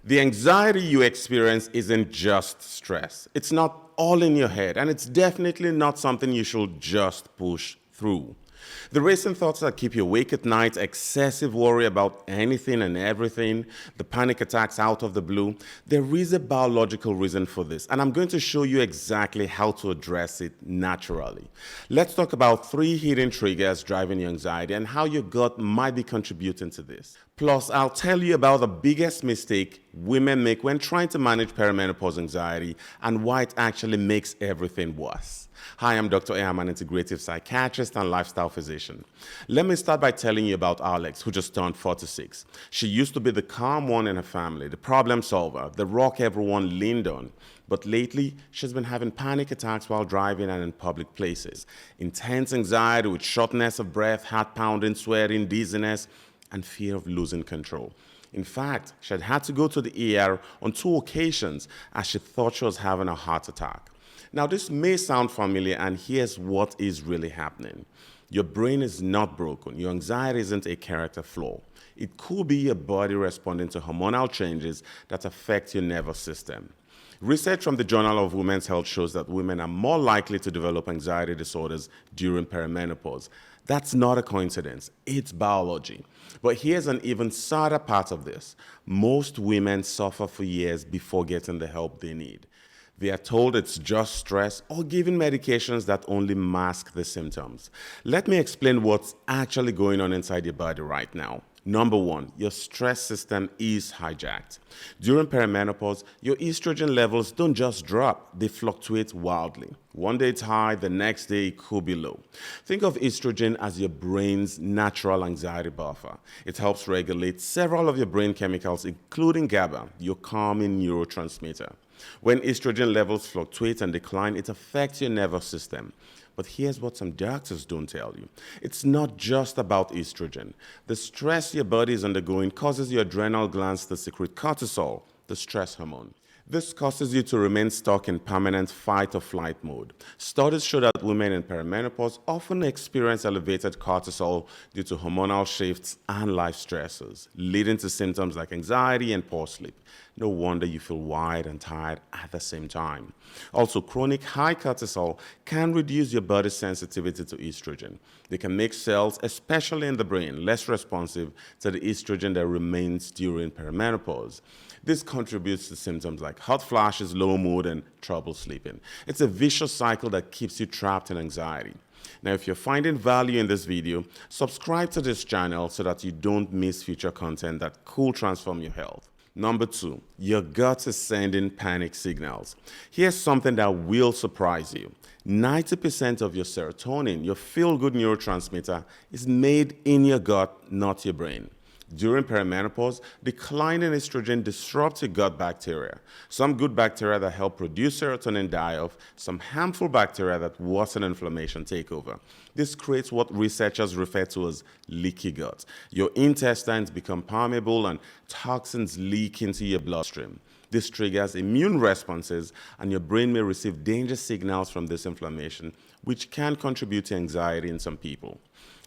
The anxiety you experience isn't just stress. It's not all in your head, and it's definitely not something you should just push through. The racing thoughts that keep you awake at night, excessive worry about anything and everything, the panic attacks out of the blue, there is a biological reason for this, and I'm going to show you exactly how to address it naturally. Let's talk about 3 hidden triggers driving your anxiety and how your gut might be contributing to this. Plus, I'll tell you about the biggest mistake women make when trying to manage perimenopause anxiety and why it actually makes everything worse. Hi, I'm Dr. A. I'm an integrative psychiatrist and lifestyle physician. Let me start by telling you about Alex, who just turned 46. She used to be the calm one in her family, the problem solver, the rock everyone leaned on. But lately, she's been having panic attacks while driving and in public places. Intense anxiety with shortness of breath, heart pounding, sweating, dizziness, and fear of losing control. In fact, she had to go to the ER on 2 occasions as she thought she was having a heart attack. Now, this may sound familiar, and here's what is really happening. Your brain is not broken. Your anxiety isn't a character flaw. It could be your body responding to hormonal changes that affect your nervous system. Research from the Journal of Women's Health shows that women are more likely to develop anxiety disorders during perimenopause. That's not a coincidence, it's biology. But here's an even sadder part of this. Most women suffer for years before getting the help they need. They are told it's just stress or given medications that only mask the symptoms. Let me explain what's actually going on inside your body right now. Number 1, your stress system is hijacked. During perimenopause, your estrogen levels don't just drop, they fluctuate wildly. One day it's high, the next day it could be low. Think of estrogen as your brain's natural anxiety buffer. It helps regulate several of your brain chemicals, including GABA, your calming neurotransmitter. When estrogen levels fluctuate and decline, it affects your nervous system. But here's what some doctors don't tell you. It's not just about estrogen. The stress your body is undergoing causes your adrenal glands to secrete cortisol, the stress hormone. This causes you to remain stuck in permanent fight or flight mode. Studies show that women in perimenopause often experience elevated cortisol due to hormonal shifts and life stressors, leading to symptoms like anxiety and poor sleep. No wonder you feel wired and tired at the same time. Also, chronic high cortisol can reduce your body's sensitivity to estrogen. They can make cells, especially in the brain, less responsive to the estrogen that remains during perimenopause. This contributes to symptoms like hot flashes, low mood, and trouble sleeping. It's a vicious cycle that keeps you trapped in anxiety. Now, if you're finding value in this video, subscribe to this channel so that you don't miss future content that could transform your health. Number 2, your gut is sending panic signals. Here's something that will surprise you. 90% of your serotonin, your feel-good neurotransmitter, is made in your gut, not your brain. During perimenopause, declining estrogen disrupts your gut bacteria. Some good bacteria that help produce serotonin die off, some harmful bacteria that worsen inflammation take over. This creates what researchers refer to as leaky gut. Your intestines become permeable and toxins leak into your bloodstream. This triggers immune responses, and your brain may receive danger signals from this inflammation, which can contribute to anxiety in some people.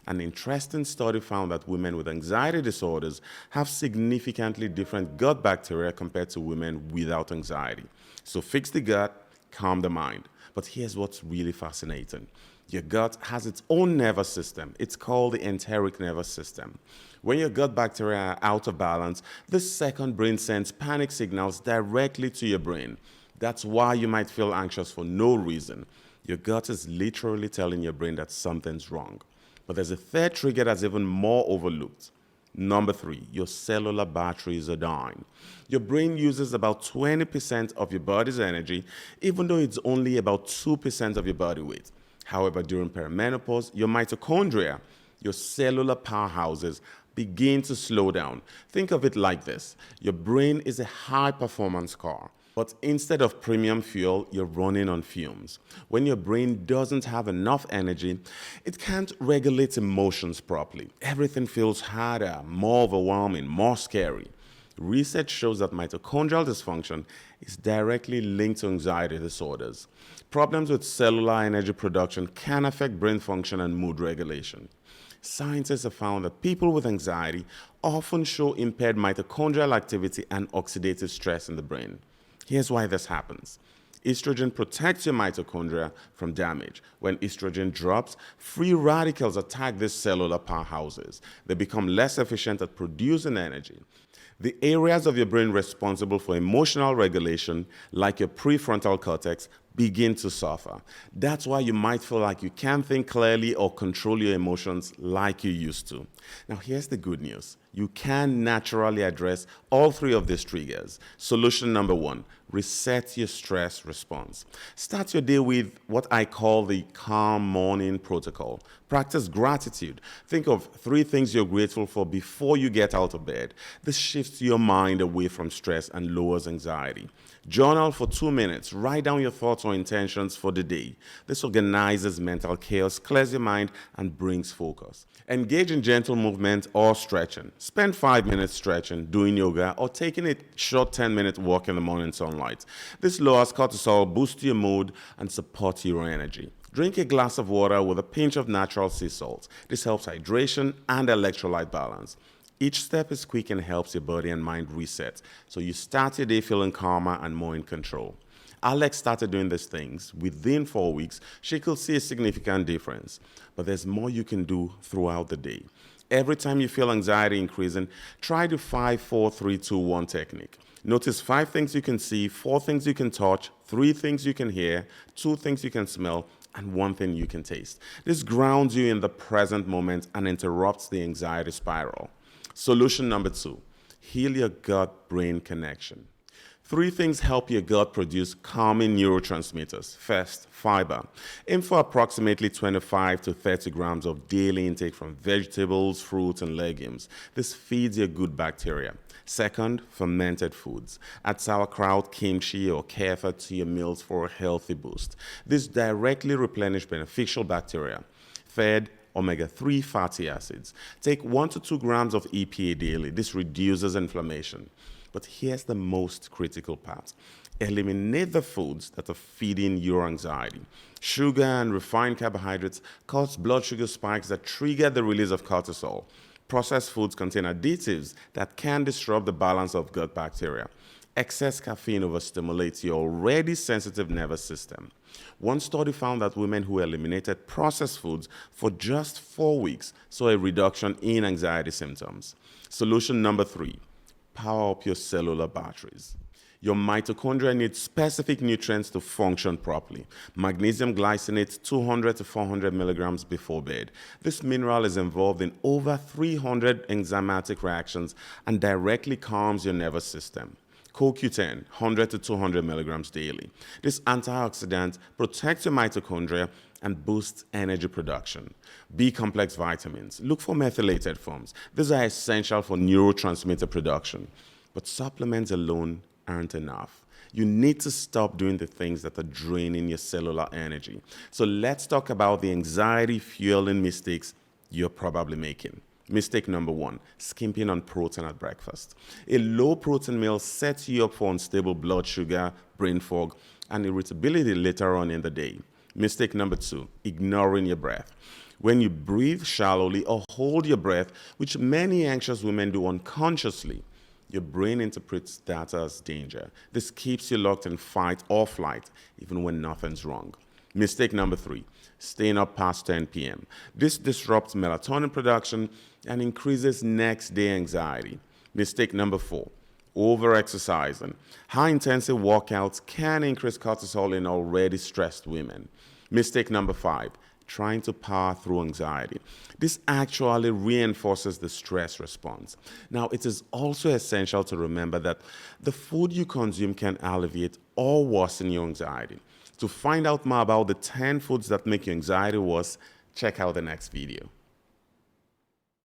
An interesting study found that women with anxiety disorders have significantly different gut bacteria compared to women without anxiety. So fix the gut, calm the mind. But here's what's really fascinating. Your gut has its own nervous system. It's called the enteric nervous system. When your gut bacteria are out of balance, this second brain sends panic signals directly to your brain. That's why you might feel anxious for no reason. Your gut is literally telling your brain that something's wrong. But there's a third trigger that's even more overlooked. Number 3, your cellular batteries are dying. Your brain uses about 20% of your body's energy, even though it's only about 2% of your body weight. However, during perimenopause, your mitochondria, your cellular powerhouses, begin to slow down. Think of it like this. Your brain is a high-performance car. But instead of premium fuel, you're running on fumes. When your brain doesn't have enough energy, it can't regulate emotions properly. Everything feels harder, more overwhelming, more scary. Research shows that mitochondrial dysfunction is directly linked to anxiety disorders. Problems with cellular energy production can affect brain function and mood regulation. Scientists have found that people with anxiety often show impaired mitochondrial activity and oxidative stress in the brain. Here's why this happens. Estrogen protects your mitochondria from damage. When estrogen drops, free radicals attack these cellular powerhouses. They become less efficient at producing energy. The areas of your brain responsible for emotional regulation, like your prefrontal cortex, begin to suffer. That's why you might feel like you can't think clearly or control your emotions like you used to. Now, here's the good news. You can naturally address all three of these triggers. Solution number one, reset your stress response. Start your day with what I call the calm morning protocol. Practice gratitude. Think of 3 things you're grateful for before you get out of bed. This shifts your mind away from stress and lowers anxiety. Journal for 2 minutes. Write down your thoughts or intentions for the day. This organizes mental chaos, clears your mind, and brings focus. Engage in gentle movement or stretching. Spend 5 minutes stretching, doing yoga, or taking a short 10-minute walk in the morning sunlight. This lowers cortisol, boosts your mood, and supports your energy. Drink a glass of water with a pinch of natural sea salt. This helps hydration and electrolyte balance. Each step is quick and helps your body and mind reset, so you start your day feeling calmer and more in control. Alex started doing these things. Within 4 weeks, she could see a significant difference. But there's more you can do throughout the day. Every time you feel anxiety increasing, try the 5-4-3-2-1 technique. Notice 5 things you can see, 4 things you can touch, 3 things you can hear, 2 things you can smell, and 1 thing you can taste. This grounds you in the present moment and interrupts the anxiety spiral. Solution number 2, heal your gut-brain connection. 3 things help your gut produce calming neurotransmitters. First, fiber. Aim for approximately 25 to 30 grams of daily intake from vegetables, fruits, and legumes. This feeds your good bacteria. Second, fermented foods. Add sauerkraut, kimchi, or kefir to your meals for a healthy boost. This directly replenish beneficial bacteria. Third, omega-3 fatty acids. Take 1 to 2 grams of EPA daily. This reduces inflammation. But here's the most critical part. Eliminate the foods that are feeding your anxiety. Sugar and refined carbohydrates cause blood sugar spikes that trigger the release of cortisol. Processed foods contain additives that can disrupt the balance of gut bacteria. Excess caffeine overstimulates your already sensitive nervous system. One study found that women who eliminated processed foods for just 4 weeks saw a reduction in anxiety symptoms. Solution number 3, power up your cellular batteries. Your mitochondria need specific nutrients to function properly. Magnesium glycinate 200 to 400 milligrams before bed. This mineral is involved in over 300 enzymatic reactions and directly calms your nervous system. CoQ10, 100 to 200 milligrams daily. This antioxidant protects your mitochondria and boosts energy production. B-complex vitamins. Look for methylated forms. These are essential for neurotransmitter production. But supplements alone aren't enough. You need to stop doing the things that are draining your cellular energy. So let's talk about the anxiety-fueling mistakes you're probably making. Mistake number 1, skimping on protein at breakfast. A low-protein meal sets you up for unstable blood sugar, brain fog, and irritability later on in the day. Mistake number 2, ignoring your breath. When you breathe shallowly or hold your breath, which many anxious women do unconsciously, your brain interprets that as danger. This keeps you locked in fight or flight, even when nothing's wrong. Mistake number 3, staying up past 10 p.m. This disrupts melatonin production and increases next day anxiety. Mistake number 4, over-exercising. High-intensity workouts can increase cortisol in already stressed women. Mistake number 5, trying to power through anxiety. This actually reinforces the stress response. Now, it is also essential to remember that the food you consume can alleviate or worsen your anxiety. To find out more about the 10 foods that make your anxiety worse, check out the next video.